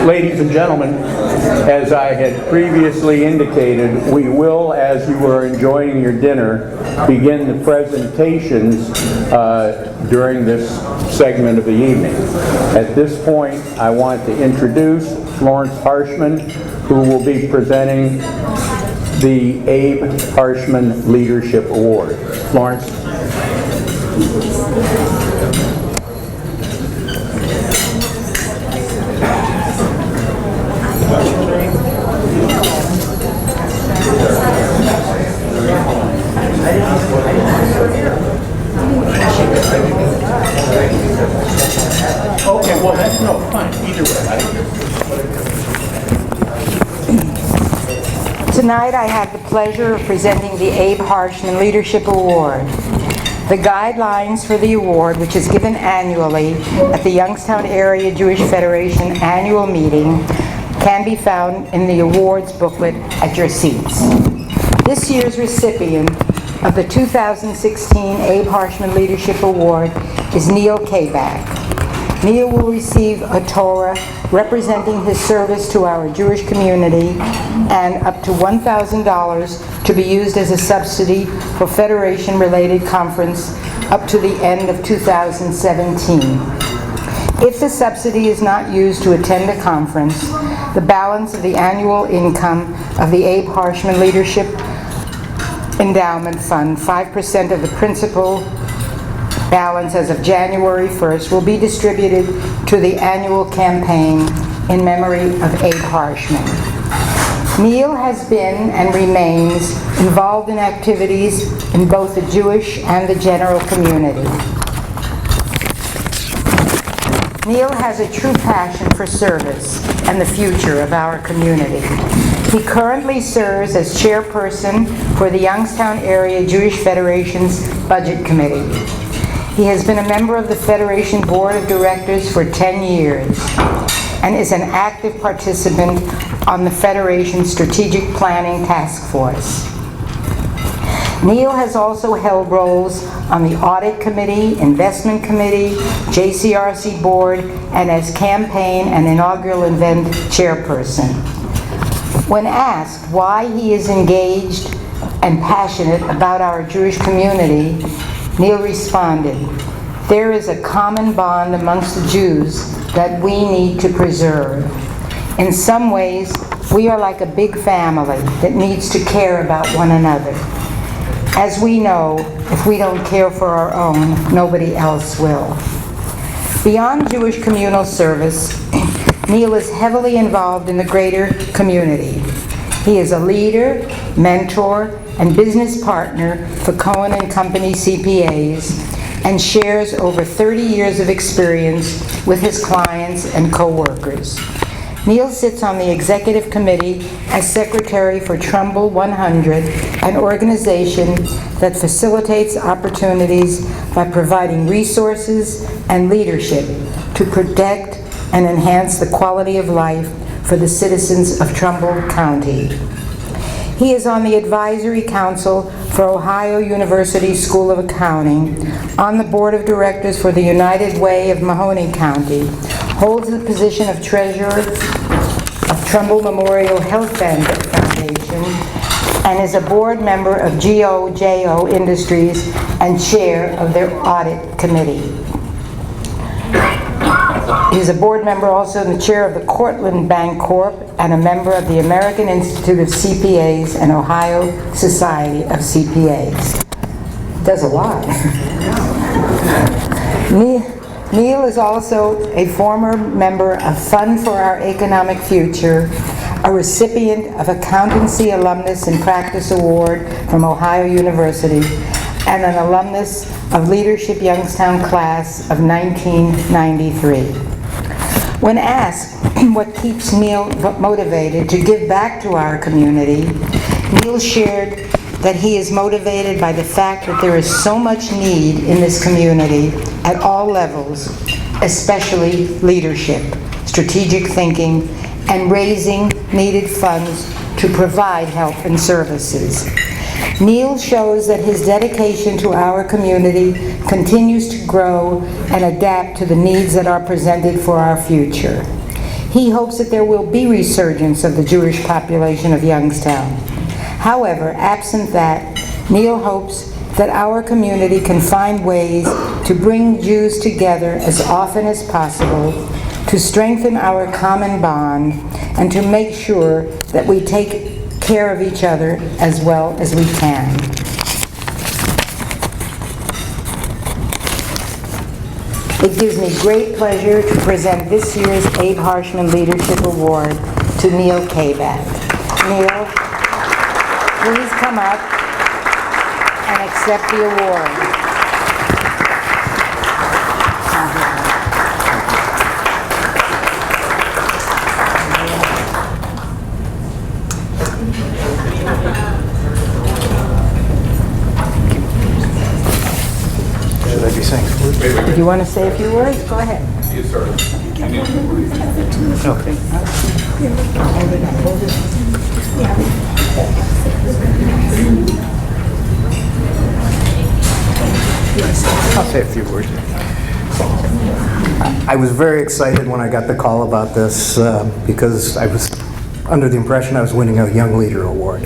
Ladies and gentlemen, as I had previously indicated, we will, as you are enjoying your dinner, begin the presentations during this segment of the evening. At this point, I want to introduce Florence Harshman, who will be presenting the Abe Harshman Leadership Award. Florence. Okay, well, that's no fun either way. Tonight I have the pleasure of presenting the Abe Harshman Leadership Award. The guidelines for the award, which is given annually at the Youngstown Area Jewish Federation annual meeting, can be found in the awards booklet at your seats. This year's recipient of the 2016 Abe Harshman Leadership Award is Neil Kabak. Neil will receive a Torah representing his service to our Jewish community and up to $1,000 to be used as a subsidy for Federation-related conference up to the end of 2017. If the subsidy is not used to attend a conference, the balance of the annual income of the Abe Harshman Leadership Endowment Fund, 5% of the principal balance as of January 1st, will be distributed to the annual campaign in memory of Abe Harshman. Neil has been and remains involved in activities in both the Jewish and the general community. Neil has a true passion for service and the future of our community. He currently serves as chairperson for the Youngstown Area Jewish Federation's Budget Committee. He has been a member of the Federation Board of Directors for 10 years and is an active participant on the Federation's Strategic Planning Task Force. Neil has also held roles on the Audit Committee, Investment Committee, JCRC Board, and as campaign and inaugural event chairperson. When asked why he is engaged and passionate about our Jewish community, Neil responded, "There is a common bond amongst the Jews that we need to preserve. In some ways, we are like a big family that needs to care about one another. As we know, if we don't care for our own, nobody else will." Beyond Jewish communal service, Neil is heavily involved in the greater community. He is a leader, mentor, and business partner for Cohen & Company CPAs and shares over 30 years of experience with his clients and co-workers. Neil sits on the executive committee as secretary for Trumbull 100, an organization that facilitates opportunities by providing resources and leadership to protect and enhance the quality of life for the citizens of Trumbull County. He is on the advisory council for Ohio University School of Accounting, on the board of directors for the United Way of Mahoney County, holds the position of treasurer of Trumbull Memorial Health Foundation, and is a board member of GOJO Industries and chair of their audit committee. He is a board member also and the chair of the Cortland Bank Corp and a member of the American Institute of CPAs and Ohio Society of CPAs. Does a lot. Neil is also a former member of Fund for Our Economic Future, a recipient of Accountancy Alumnus in Practice Award from Ohio University, and an alumnus of Leadership Youngstown Class of 1993. When asked what keeps Neil motivated to give back to our community, Neil shared that he is motivated by the fact that there is so much need in this community at all levels, especially leadership, strategic thinking, and raising needed funds to provide help and services. Neil shows that his dedication to our community continues to grow and adapt to the needs that are presented for our future. He hopes that there will be resurgence of the Jewish population of Youngstown. However, absent that, Neil hopes that our community can find ways to bring Jews together as often as possible, to strengthen our common bond, and to make sure that we take care of each other as well as we can. It gives me great pleasure to present this year's Abe Harshman Leadership Award to Neil Kabak. Neil, please come up and accept the award. Should I be saying? If you want to say a few words, go ahead. Okay. I'll say a few words. I was very excited when I got the call about this because I was under the impression I was winning a Young Leader Award.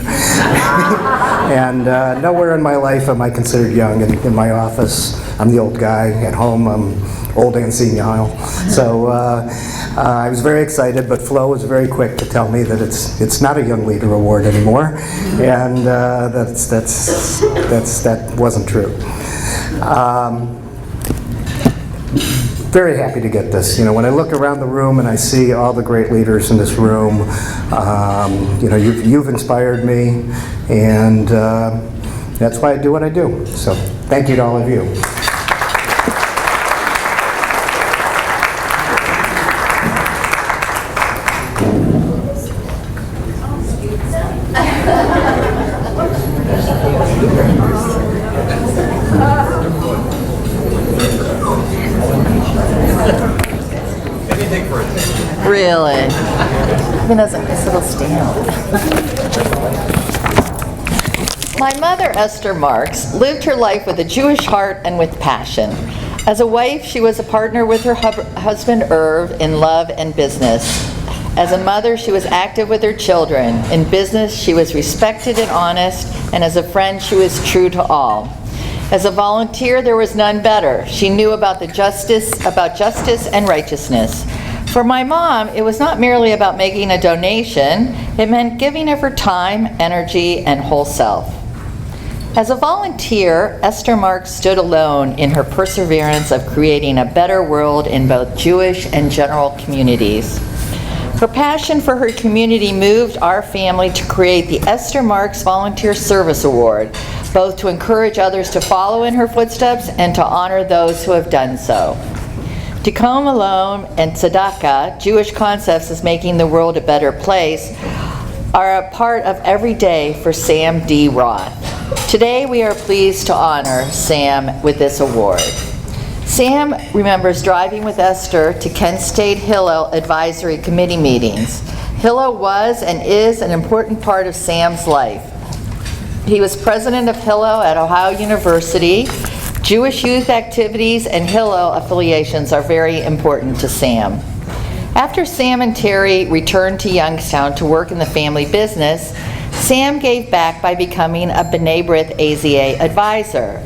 And nowhere in my life am I considered young. In my office, I'm the old guy. At home, I'm old and senile. So I was very excited, but Flo was very quick to tell me that it's not a Young Leader Award anymore, and that wasn't true. Very happy to get this. You know, when I look around the room and I see all the great leaders in this room, you know, you've inspired me, and that's why I do what I do. So thank you to all of you. Really? Even as a nice little stamp. My mother, Esther Marks, lived her life with a Jewish heart and with passion. As a wife, she was a partner with her husband, Irv, in love and business. As a mother, she was active with her children. In business, she was respected and honest, and as a friend, she was true to all. As a volunteer, there was none better. She knew about justice and righteousness. For my mom, it was not merely about making a donation, it meant giving of her time, energy, and whole self. As a volunteer, Esther Marks stood alone in her perseverance of creating a better world in both Jewish and general communities. Her passion for her community moved our family to create the Esther Marks Volunteer Service Award, both to encourage others to follow in her footsteps and to honor those who have done so. Tikkun Olam and Tzedakah, Jewish concepts as making the world a better place, are a part of every day for Sam D. Roth. Today we are pleased to honor Sam with this award. Sam remembers driving with Esther to Kent State Hillel Advisory Committee meetings. Hillel was and is an important part of Sam's life. He was president of Hillel at Ohio University. Jewish youth activities and Hillel affiliations are very important to Sam. After Sam and Terry returned to Youngstown to work in the family business, Sam gave back by becoming a B'nai B'rith AZA advisor.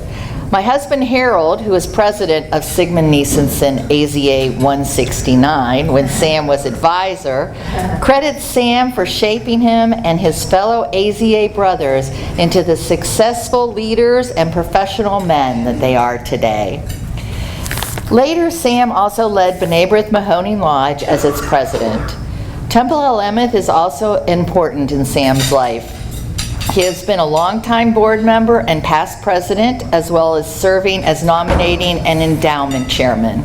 My husband Harold, who was president of Sigmund Niesenson AZA 169 when Sam was advisor, credits Sam for shaping him and his fellow AZA brothers into the successful leaders and professional men that they are today. Later, Sam also led B'nai B'rith Mahoning Lodge as its president. Temple El Emet is also important in Sam's life. He has been a longtime board member and past president, as well as serving as nominating and endowment chairman.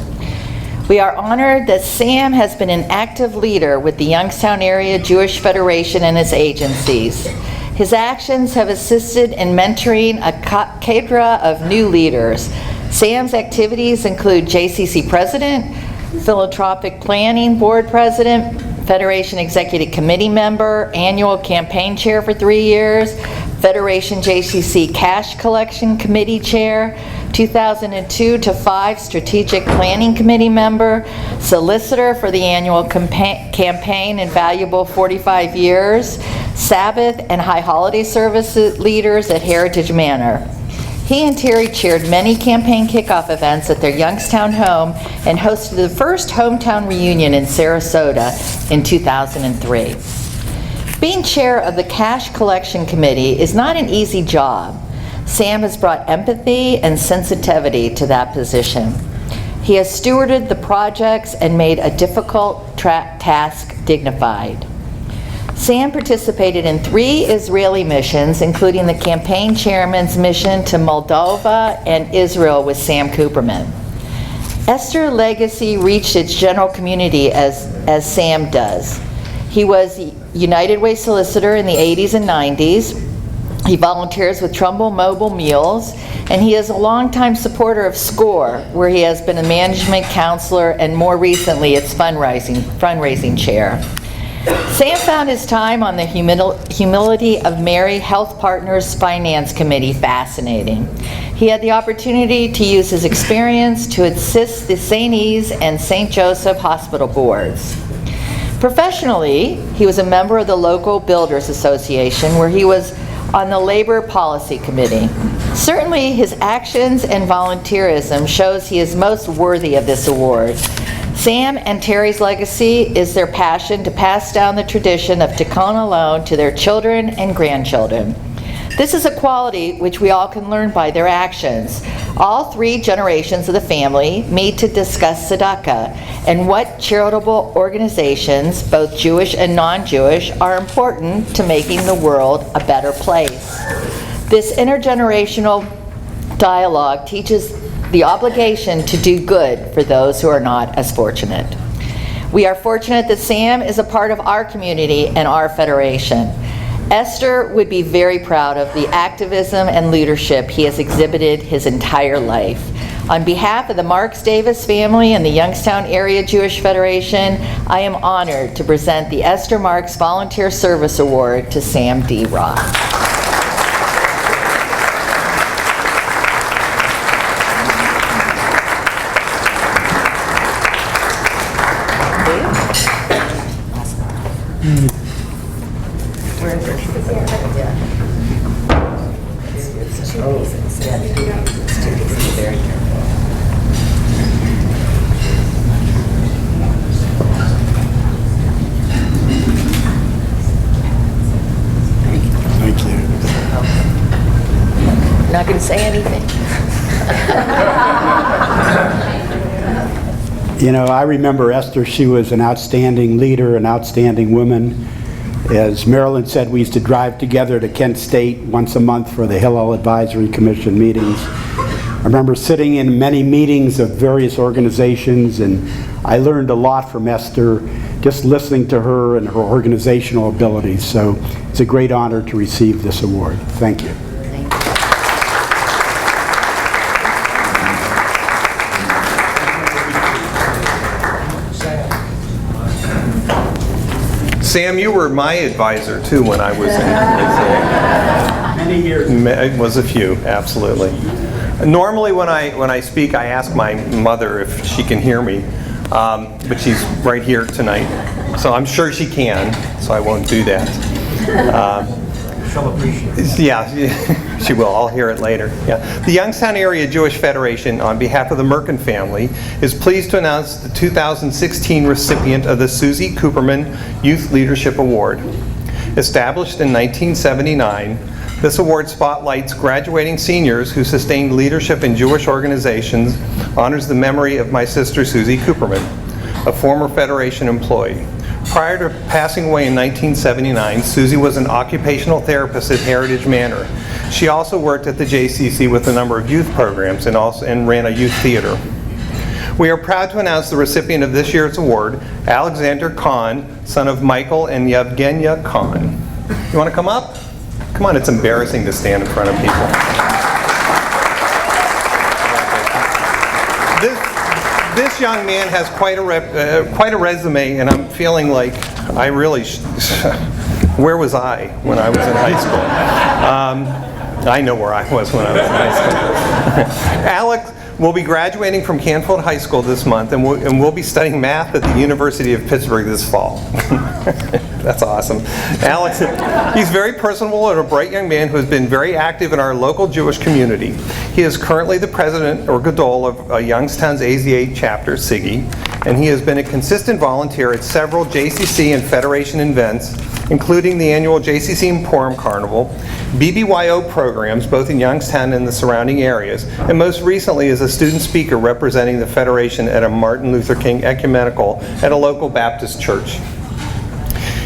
We are honored that Sam has been an active leader with the Youngstown Area Jewish Federation and its agencies. His actions have assisted in mentoring a cadre of new leaders. Sam's activities include JCC president, philanthropic planning board president, Federation Executive Committee member, annual campaign chair for 3 years, Federation JCC Cash Collection Committee Chair, 2002 to 5 Strategic Planning Committee member, solicitor for the annual campaign Invaluable 45 Years, Sabbath and High Holiday Services leaders at Heritage Manor. He and Terry chaired many campaign kickoff events at their Youngstown home and hosted the first hometown reunion in Sarasota in 2003. Being chair of the Cash Collection Committee is not an easy job. Sam has brought empathy and sensitivity to that position. He has stewarded the projects and made a difficult task dignified. Sam participated in 3 Israeli missions, including the campaign chairman's mission to Moldova and Israel with Sam Cooperman. Esther's legacy reached its general community as Sam does. He was United Way solicitor in the 80s and 90s. He volunteers with Trumbull Mobile Mules, and he is a longtime supporter of SCORE, where he has been a management counselor and more recently its fundraising chair. Sam found his time on the Humility of Mary Health Partners Finance Committee fascinating. He had the opportunity to use his experience to assist the St. E's and St. Joseph Hospital boards. Professionally, he was a member of the local Builders Association, where he was on the Labor Policy Committee. Certainly, his actions and volunteerism shows he is most worthy of this award. Sam and Terry's legacy is their passion to pass down the tradition of Tacona Alone to their children and grandchildren. This is a quality which we all can learn by their actions. All 3 generations of the family meet to discuss tzedakah and what charitable organizations, both Jewish and non-Jewish, are important to making the world a better place. This intergenerational dialogue teaches the obligation to do good for those who are not as fortunate. We are fortunate that Sam is a part of our community and our federation. Esther would be very proud of the activism and leadership he has exhibited his entire life. On behalf of the Marks Davis family and the Youngstown Area Jewish Federation, I am honored to present the Esther Marks Volunteer Service Award to Sam D. Roth. Not going to say anything. You know, I remember Esther. She was an outstanding leader, an outstanding woman. As Marilyn said, we used to drive together to Kent State once a month for the Hillel Advisory Commission meetings. I remember sitting in many meetings of various organizations, and I learned a lot from Esther just listening to her and her organizational abilities. So it's a great honor to receive this award. Thank you. Sam, you were my advisor too when I was in. Many years. It was a few, absolutely. Normally when I speak, I ask my mother if she can hear me, but she's right here tonight, so I'm sure she can, so I won't do that. She'll appreciate it. Yeah, she will. I'll hear it later. Yeah. The Youngstown Area Jewish Federation, on behalf of the Merkin family, is pleased to announce the 2016 recipient of the Suzie Cooperman Youth Leadership Award. Established in 1979, this award spotlights graduating seniors who sustained leadership in Jewish organizations, honors the memory of my sister Suzie Cooperman, a former Federation employee. Prior to passing away in 1979, Suzie was an occupational therapist at Heritage Manor. She also worked at the JCC with a number of youth programs and ran a youth theater. We are proud to announce the recipient of this year's award, Alexander Kahn, son of Michael and Yevgenia Kahn. You want to come up? Come on, it's embarrassing to stand in front of people. This young man has quite a resume, and I'm feeling like I really Where was I when I was in high school? I know where I was when I was in high school. Alex will be graduating from Canfield High School this month, and we'll be studying math at the University of Pittsburgh this fall. That's awesome. Alex, he's very personable and a bright young man who has been very active in our local Jewish community. He is currently the president, or Gadol, of Youngstown's AZA chapter, Suzie, and he has been a consistent volunteer at several JCC and Federation events, including the annual JCC Emporium Carnival, BBYO programs, both in Youngstown and the surrounding areas, and most recently as a student speaker representing the Federation at a Martin Luther King ecumenical at a local Baptist church.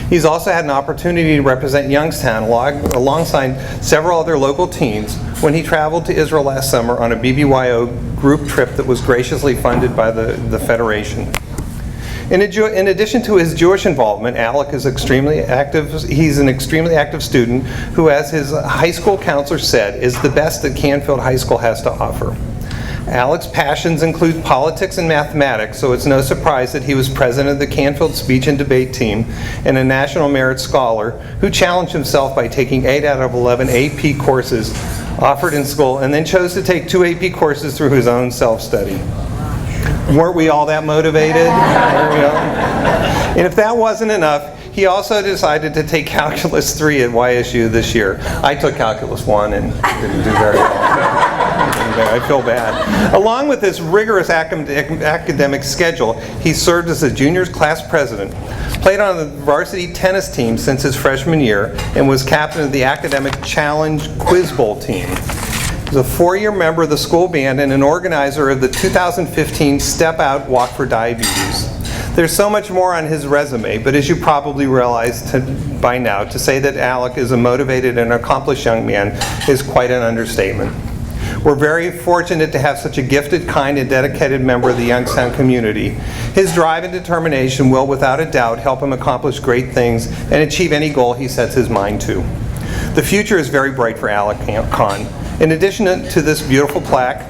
He's also had an opportunity to represent Youngstown alongside several other local teams when he traveled to Israel last summer on a BBYO group trip that was graciously funded by the Federation. In addition to his Jewish involvement, Alec is extremely active. He's an extremely active student who, as his high school counselor said, is the best that Canfield High School has to offer. Alec's passions include politics and mathematics, so it's no surprise that he was president of the Canfield Speech and Debate Team and a National Merit Scholar who challenged himself by taking 8 out of 11 AP courses offered in school and then chose to take 2 AP courses through his own self-study. Weren't we all that motivated? And if that wasn't enough, he also decided to take Calculus 3 at YSU this year. I took Calculus 1 and didn't do very well. I feel bad. Along with this rigorous academic schedule, he served as a juniors class president, played on the varsity tennis team since his freshman year, and was captain of the Academic Challenge Quiz Bowl team. He's a 4-year member of the school band and an organizer of the 2015 Step Out Walk for Diabetes. There's so much more on his resume, but as you probably realize by now, to say that Alec is a motivated and accomplished young man is quite an understatement. We're very fortunate to have such a gifted, kind, and dedicated member of the Youngstown community. His drive and determination will, without a doubt, help him accomplish great things and achieve any goal he sets his mind to. The future is very bright for Alec Kahn. In addition to this beautiful plaque,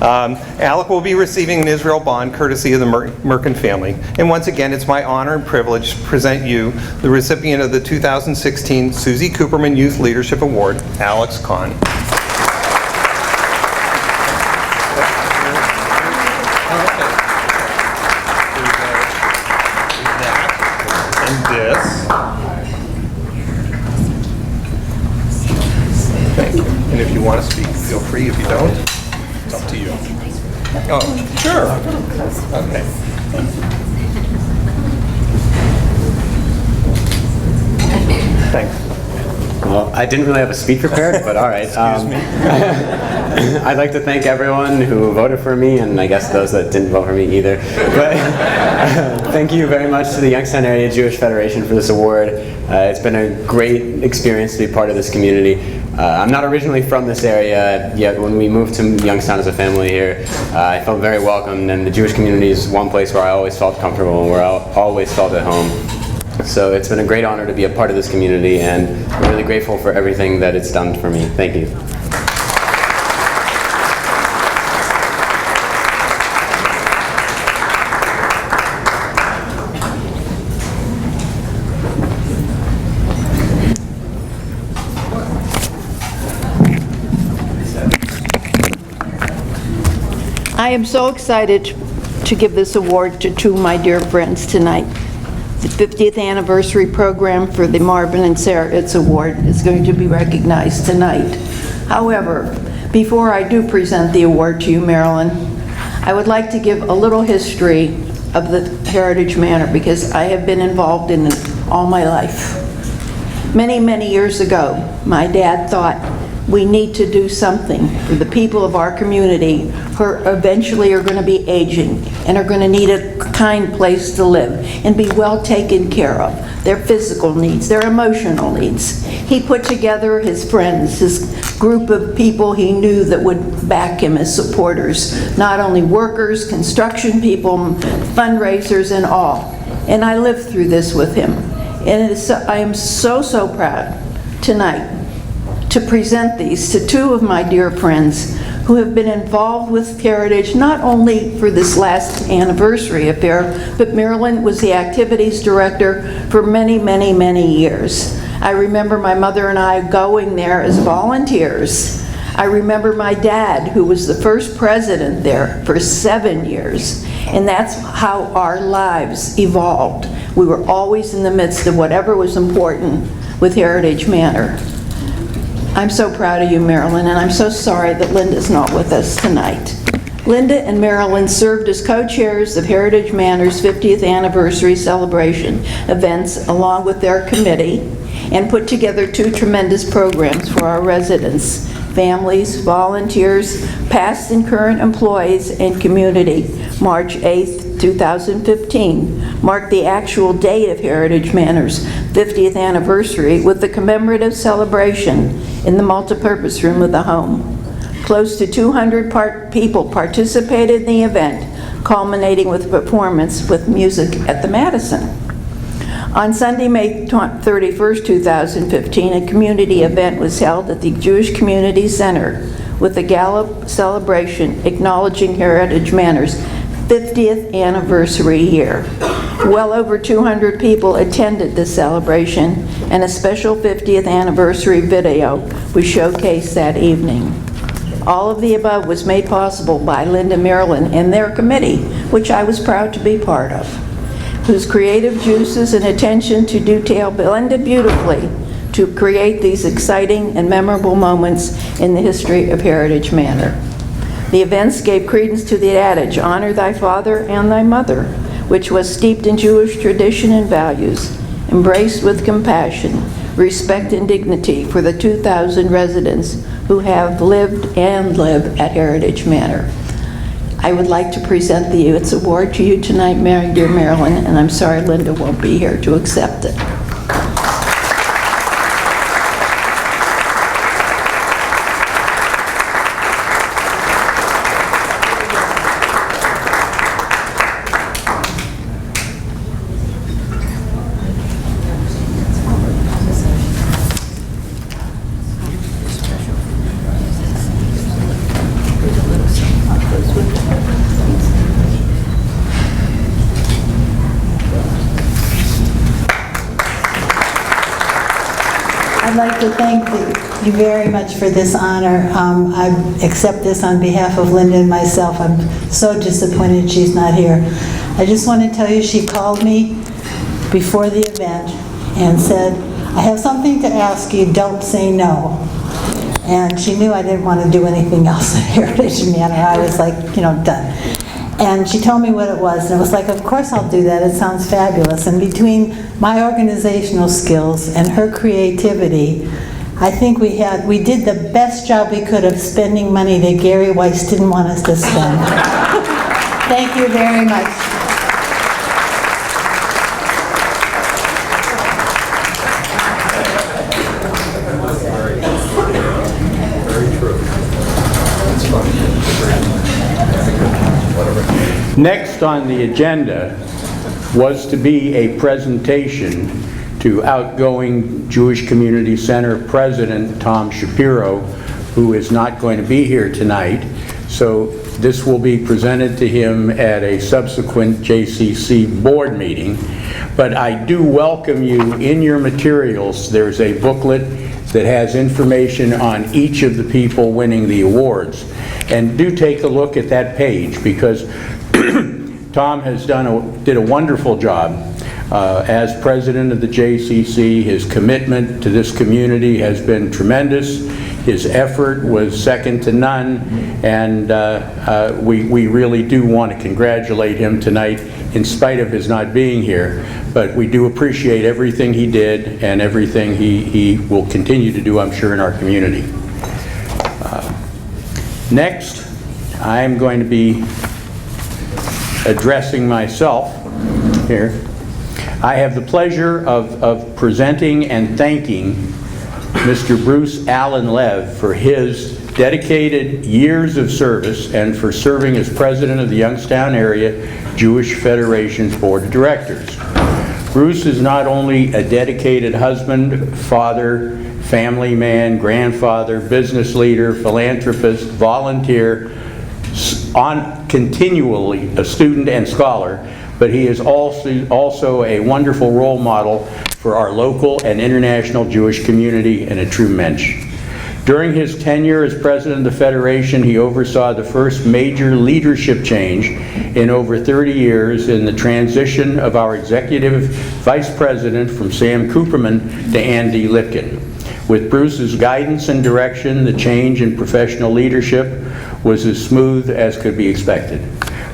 Alec will be receiving an Israel bond courtesy of the Merkin family. And once again, it's my honor and privilege to present you the recipient of the 2016 Suzie Cooperman Youth Leadership Award, Alex Kahn. And if you want to speak, feel free. If you don't, it's up to you. Oh, sure. Okay. Thanks. Well, I didn't really have a speech prepared, but all right. Excuse me. I'd like to thank everyone who voted for me, and I guess those that didn't vote for me either. But thank you very much to the Youngstown Area Jewish Federation for this award. It's been a great experience to be part of this community. I'm not originally from this area, yet when we moved to Youngstown as a family here, I felt very welcomed, and the Jewish community is one place where I always felt comfortable and where I always felt at home. So it's been a great honor to be a part of this community, and I'm really grateful for everything that it's done for me. Thank you. I am so excited to give this award to 2 of my dear friends tonight. The 50th anniversary program for the Marvin and Sarah Itz Award is going to be recognized tonight. However, before I do present the award to you, Marilyn, I would like to give a little history of the Heritage Manor because I have been involved in it all my life. Many, many years ago, my dad thought we need to do something for the people of our community who eventually are going to be aging and are going to need a kind place to live and be well taken care of. Their physical needs, their emotional needs. He put together his friends, his group of people he knew that would back him as supporters, not only workers, construction people, fundraisers, and all. And I lived through this with him. And I am so, so proud tonight to present these to 2 of my dear friends who have been involved with Heritage not only for this last anniversary affair, but Marilyn was the activities director for many, many, many years. I remember my mother and I going there as volunteers. I remember my dad, who was the first president there for 7 years, and that's how our lives evolved. We were always in the midst of whatever was important with Heritage Manor. I'm so proud of you, Marilyn, and I'm so sorry that Linda's not with us tonight. Linda and Marilyn served as co-chairs of Heritage Manor's 50th anniversary celebration events along with their committee, and put together 2 tremendous programs for our residents, families, volunteers, past and current employees, and community. March 8th, 2015 marked the actual date of Heritage Manor's 50th anniversary with the commemorative celebration in the multipurpose room of the home. Close to 200 people participated in the event, culminating with a performance with music at the Madison. On Sunday, May 31st, 2015, a community event was held at the Jewish Community Center with a gala celebration acknowledging Heritage Manor's 50th anniversary year. Well over 200 people attended this celebration, and a special 50th anniversary video was showcased that evening. All of the above was made possible by Linda, Marilyn, and their committee, which I was proud to be part of, whose creative juices and attention to detail blended beautifully to create these exciting and memorable moments in the history of Heritage Manor. The events gave credence to the adage, honor thy father and thy mother, which was steeped in Jewish tradition and values, embraced with compassion, respect and dignity for the 2,000 residents who have lived and live at Heritage Manor. I would like to present the Ewitz Award to you tonight, dear Marilyn, and I'm sorry Linda won't be here to accept it. I'd like to thank you very much for this honor. I accept this on behalf of Linda and myself. I'm so disappointed she's not here. I just want to tell you she called me before the event and said, I have something to ask you, don't say no. And she knew I didn't want to do anything else at Heritage Manor. I was like, done. And she told me what it was, and it was like, of course I'll do that, it sounds fabulous. And between my organizational skills and her creativity, I think we did the best job we could of spending money that Gary Weiss didn't want us to spend. Thank you very much. Next on the agenda was to be a presentation to outgoing Jewish Community Center President Tom Shapiro, who is not going to be here tonight. So this will be presented to him at a subsequent JCC board meeting. But I do welcome you in your materials. There's a booklet that has information on each of the people winning the awards. And do take a look at that page, because Tom has did a wonderful job as president of the JCC. His commitment to this community has been tremendous. His effort was second to none, and we really do want to congratulate him tonight in spite of his not being here. But we do appreciate everything he did and everything he will continue to do, I'm sure, in our community. Next, I'm going to be addressing myself here. I have the pleasure of presenting and thanking Mr. Bruce Allen Lev for his dedicated years of service and for serving as president of the Youngstown Area Jewish Federation's Board of Directors. Bruce is not only a dedicated husband, father, family man, grandfather, business leader, philanthropist, volunteer, continually a student and scholar, but he is also a wonderful role model for our local and international Jewish community and a true mensch. During his tenure as president of the Federation, he oversaw the first major leadership change in over 30 years in the transition of our executive vice president from Sam Cooperman to Andy Lipkin. With Bruce's guidance and direction, the change in professional leadership was as smooth as could be expected.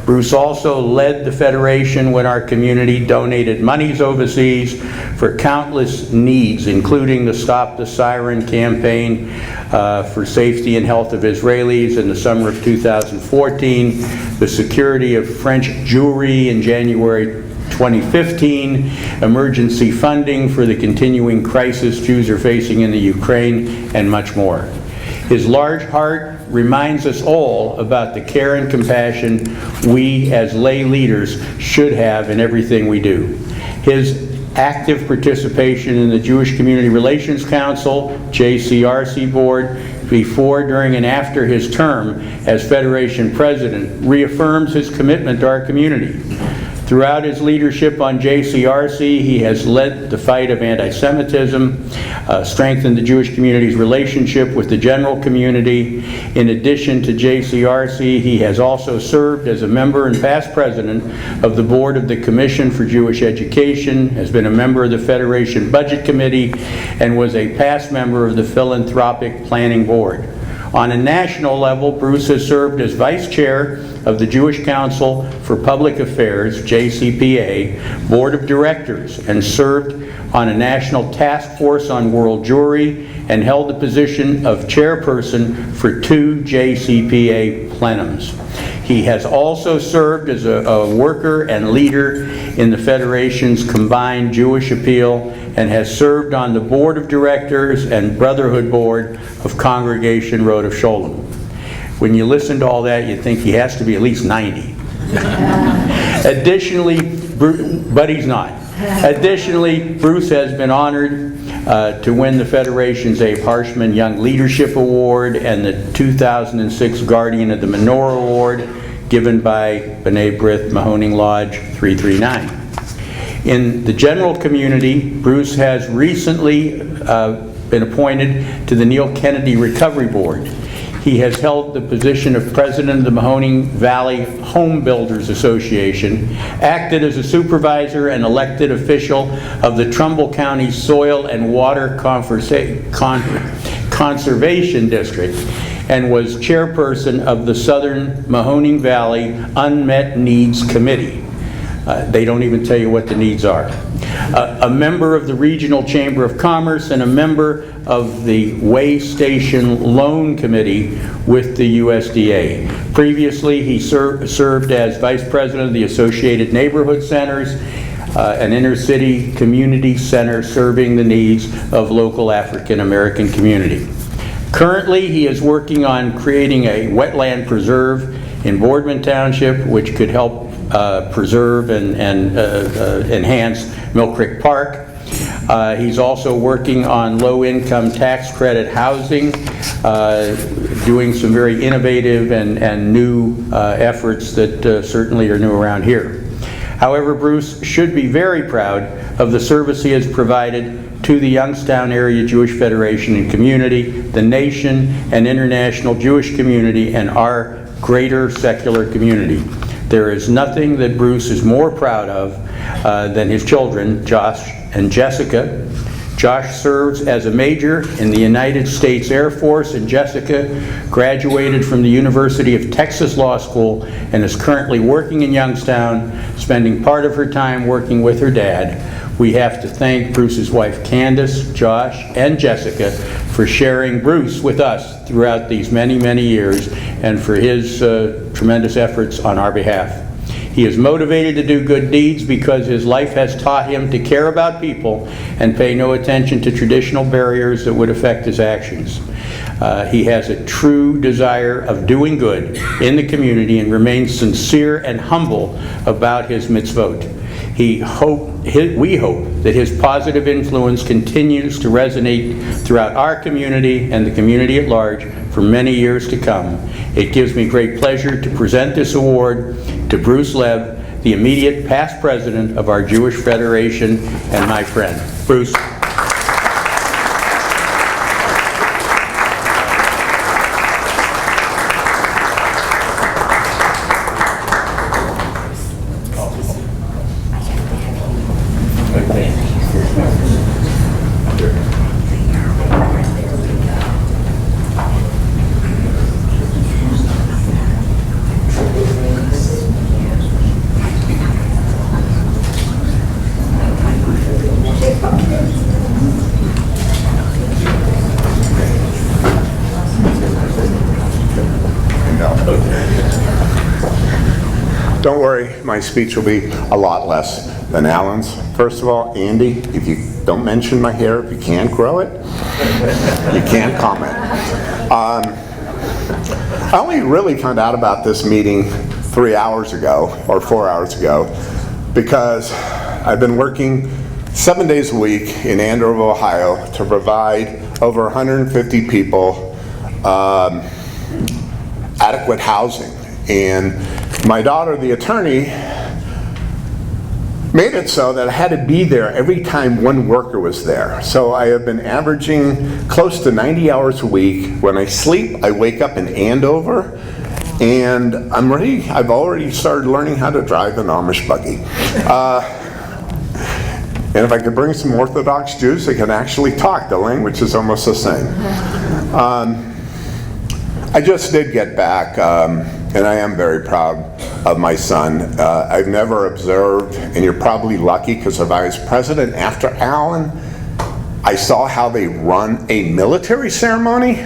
Bruce also led the Federation when our community donated monies overseas for countless needs, including the Stop the Siren campaign for safety and health of Israelis in the summer of 2014, the security of French Jewry in January 2015, emergency funding for the continuing crisis Jews are facing in the Ukraine, and much more. His large heart reminds us all about the care and compassion we as lay leaders should have in everything we do. His active participation in the Jewish Community Relations Council, JCRC Board, before, during, and after his term as Federation President reaffirms his commitment to our community. Throughout his leadership on JCRC, he has led the fight of anti-Semitism, strengthened the Jewish community's relationship with the general community. In addition to JCRC, he has also served as a member and past president of the board of the Commission for Jewish Education, has been a member of the Federation Budget Committee, and was a past member of the Philanthropic Planning Board. On a national level, Bruce has served as vice chair of the Jewish Council for Public Affairs, JCPA, board of directors, and served on a national task force on world Jewry, and held the position of chairperson for 2 JCPA plenums. He has also served as a worker and leader in the Federation's combined Jewish appeal, and has served on the board of directors and Brotherhood board of Congregation Road of Sholem. When you listen to all that, you think he has to be at least 90. Additionally, but he's not. Additionally, Bruce has been honored to win the Federation's Abe Harshman Young Leadership Award and the 2006 Guardian of the Manor Award, given by B'nai B'rith Mahoning Lodge 339. In the general community, Bruce has recently been appointed to the Neil Kennedy Recovery Board. He has held the position of president of the Mahoning Valley Home Builders Association, acted as a supervisor and elected official of the Trumbull County Soil and Water Conservation District, and was chairperson of the Southern Mahoning Valley Unmet Needs Committee. They don't even tell you what the needs are. A member of the Regional Chamber of Commerce and a member of the Way Station Loan Committee with the USDA. Previously, he served as Vice President of the Associated Neighborhood Centers, an inner-city community center serving the needs of local African American community. Currently, he is working on creating a wetland preserve in Boardman Township, which could help preserve and enhance Mill Creek Park. He's also working on low-income tax credit housing, doing some very innovative and new efforts that certainly are new around here. However, Bruce should be very proud of the service he has provided to the Youngstown Area Jewish Federation and community, the nation and international Jewish community, and our greater secular community. There is nothing that Bruce is more proud of than his children, Josh and Jessica. Josh serves as a major in the United States Air Force, and Jessica graduated from the University of Texas Law School and is currently working in Youngstown, spending part of her time working with her dad. We have to thank Bruce's wife Candace, Josh, and Jessica for sharing Bruce with us throughout these many, many years, and for his tremendous efforts on our behalf. He is motivated to do good deeds because his life has taught him to care about people and pay no attention to traditional barriers that would affect his actions. He has a true desire of doing good in the community and remains sincere and humble about his mitzvot. we hope that his positive influence continues to resonate throughout our community and the community at large for many years to come. It gives me great pleasure to present this award to Bruce Leb, the immediate past president of our Jewish Federation and my friend. Bruce. Don't worry, my speech will be a lot less than Alan's. First of all, Andy, if you don't mention my hair, if you can't grow it, you can't comment. I only really found out about this meeting 3 hours ago, or 4 hours ago, because I've been working 7 days a week in Andover, Ohio, to provide over 150 people adequate housing. And my daughter, the attorney, made it so that I had to be there every time one worker was there. So I have been averaging close to 90 hours a week. When I sleep, I wake up in Andover, and I've already started learning how to drive an Amish buggy. And if I could bring some Orthodox Jews, they can actually talk. The language is almost the same. I just did get back, and I am very proud of my son. I've never observed, and you're probably lucky, because if I was president after Alan, I saw how they run a military ceremony.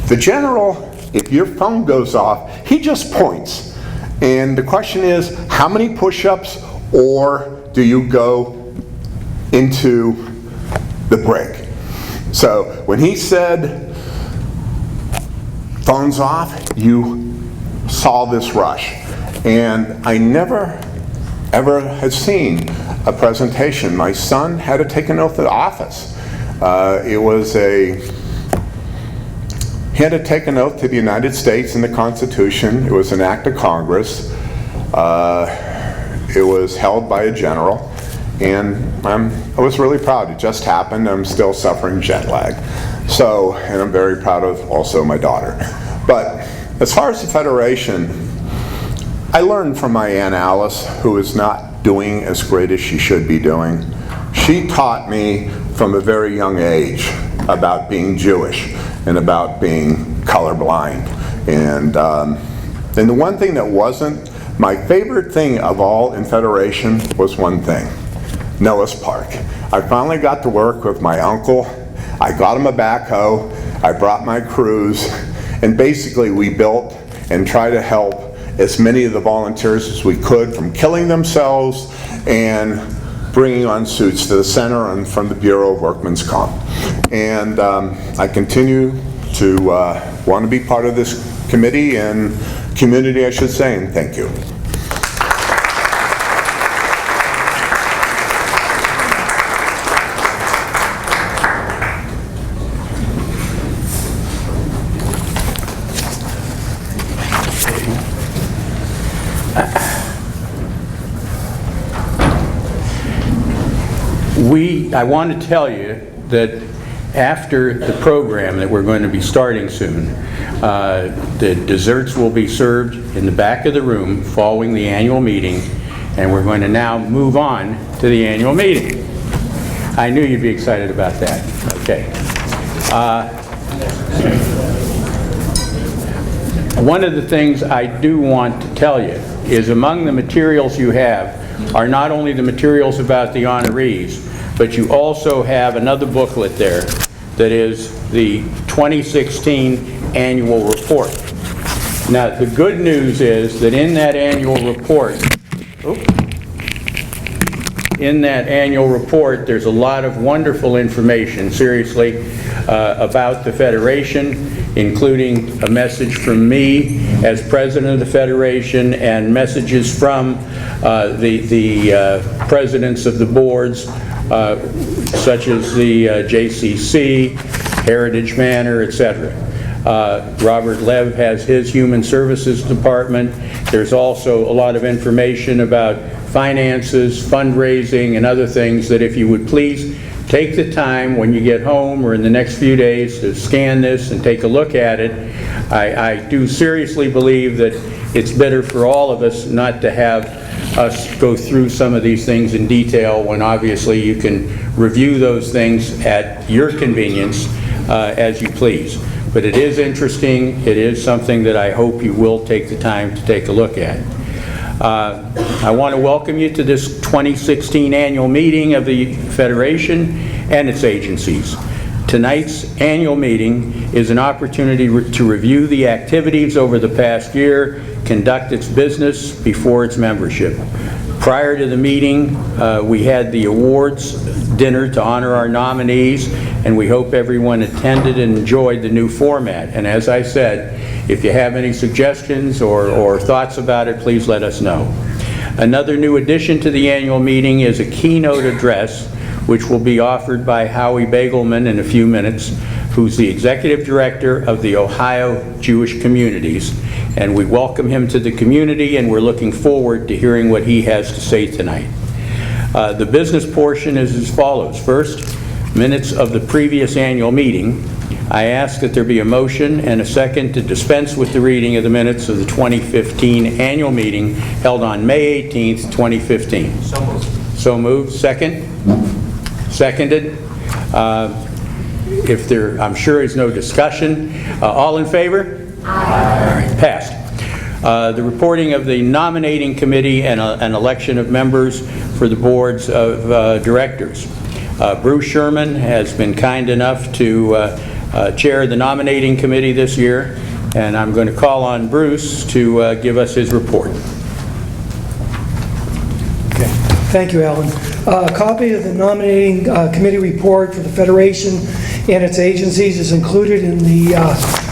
The general, if your phone goes off, he just points. And the question is, how many push-ups, or do you go into the brick? So when he said, phones off, you saw this rush. And I never, ever had seen a presentation. My son had to take an oath of office. He had to take an oath to the United States and the Constitution. It was an act of Congress. It was held by a general. And I was really proud. It just happened. I'm still suffering jet lag. So, and I'm very proud of also my daughter. But as far as the Federation, I learned from my Aunt Alice, who is not doing as great as she should be doing. She taught me from a very young age about being Jewish and about being colorblind. And the one thing that wasn't my favorite thing of all in Federation was one thing: Noah's Park. I finally got to work with my uncle. I got him a backhoe. I brought my crews. And basically we built and tried to help as many of the volunteers as we could from killing themselves and bringing on suits to the center and from the Bureau of Workmen's Comp. And I continue to want to be part of this committee and community, I should say, and thank you. I want to tell you that after the program that we're going to be starting soon, the desserts will be served in the back of the room following the annual meeting, and we're going to now move on to the annual meeting. I knew you'd be excited about that. Okay. One of the things I do want to tell you is among the materials you have are not only the materials about the honorees, but you also have another booklet there that is the 2016 annual report. Now, the good news is that in that annual report, there's a lot of wonderful information, seriously, about the Federation, including a message from me as president of the Federation, and messages from the presidents of the boards, such as the JCC, Heritage Manor, etc. Robert Lev has his Human Services Department. There's also a lot of information about finances, fundraising, and other things that if you would please take the time when you get home or in the next few days to scan this and take a look at it. I do seriously believe that it's better for all of us not to have us go through some of these things in detail when obviously you can review those things at your convenience as you please. But it is interesting. It is something that I hope you will take the time to take a look at. I want to welcome you to this 2016 annual meeting of the Federation and its agencies. Tonight's annual meeting is an opportunity to review the activities over the past year, conduct its business before its membership. Prior to the meeting, we had the awards dinner to honor our nominees, and we hope everyone attended and enjoyed the new format. And as I said, if you have any suggestions or thoughts about it, please let us know. Another new addition to the annual meeting is a keynote address, which will be offered by Howie Bagelman in a few minutes, who's the Executive Director of the Ohio Jewish Communities. And we welcome him to the community, and we're looking forward to hearing what he has to say tonight. The business portion is as follows. First, minutes of the previous annual meeting. I ask that there be a motion and a second to dispense with the reading of the minutes of the 2015 annual meeting held on May 18th, 2015. So moved. So moved. Second? Seconded. If there, I'm sure there's no discussion. All in favor? Aye. All right, passed. The reporting of the nominating committee and an election of members for the boards of directors. Bruce Sherman has been kind enough to chair the nominating committee this year, and I'm going to call on Bruce to give us his report. Okay. Thank you, Alan. A copy of the nominating committee report for the Federation and its agencies is included in the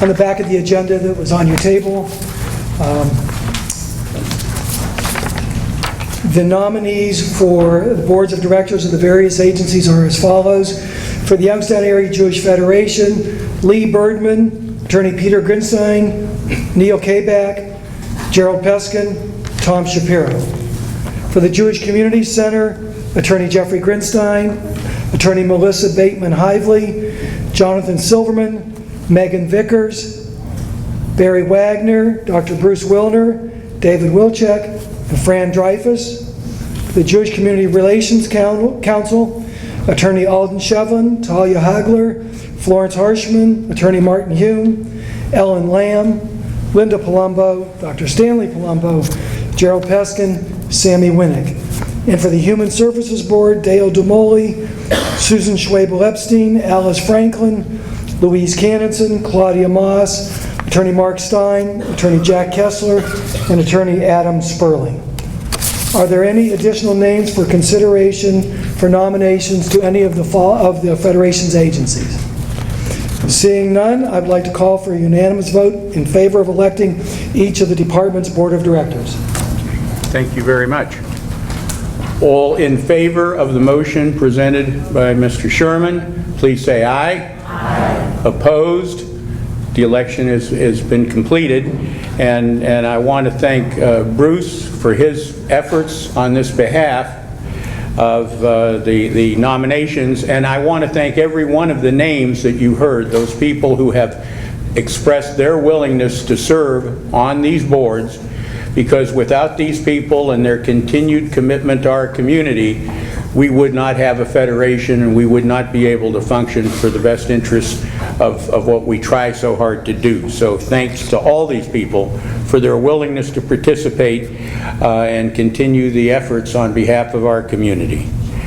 on the back of the agenda that was on your table. The nominees for the boards of directors of the various agencies are as follows. For the Youngstown Area Jewish Federation, Lee Birdman, Attorney Peter Grinstein, Neil Kabak, Gerald Peskin, Tom Shapiro. For the Jewish Community Center, Attorney Jeffrey Grinstein, Attorney Melissa Bateman-Hively, Jonathan Silverman, Megan Vickers, Barry Wagner, Dr. Bruce Wilner, David Wilczek, and Fran Dreyfus. The Jewish Community Relations Council, Attorney Alden Shevlin, Talia Hagler, Florence Harshman, Attorney Martin Hume, Ellen Lamb, Linda Palumbo, Dr. Stanley Palumbo, Gerald Peskin, Sammy Winnick. And for the Human Services Board, Dale Dumoli, Susan Schwabel-Epstein, Alice Franklin, Louise Cannonson, Claudia Moss, Attorney Mark Stein, Attorney Jack Kessler, and Attorney Adam Sperling. Are there any additional names for consideration for nominations to any of the Federation's agencies? Seeing none, I would like to call for a unanimous vote in favor of electing each of the department's board of directors. Thank you very much. All in favor of the motion presented by Mr. Sherman, please say aye. Aye. Opposed? The election has been completed, and I want to thank Bruce for his efforts on this behalf of the nominations, and I want to thank every one of the names that you heard, those people who have expressed their willingness to serve on these boards, because without these people and their continued commitment to our community, we would not have a federation and we would not be able to function for the best interests of what we try so hard to do. So thanks to all these people for their willingness to participate and continue the efforts on behalf of our community.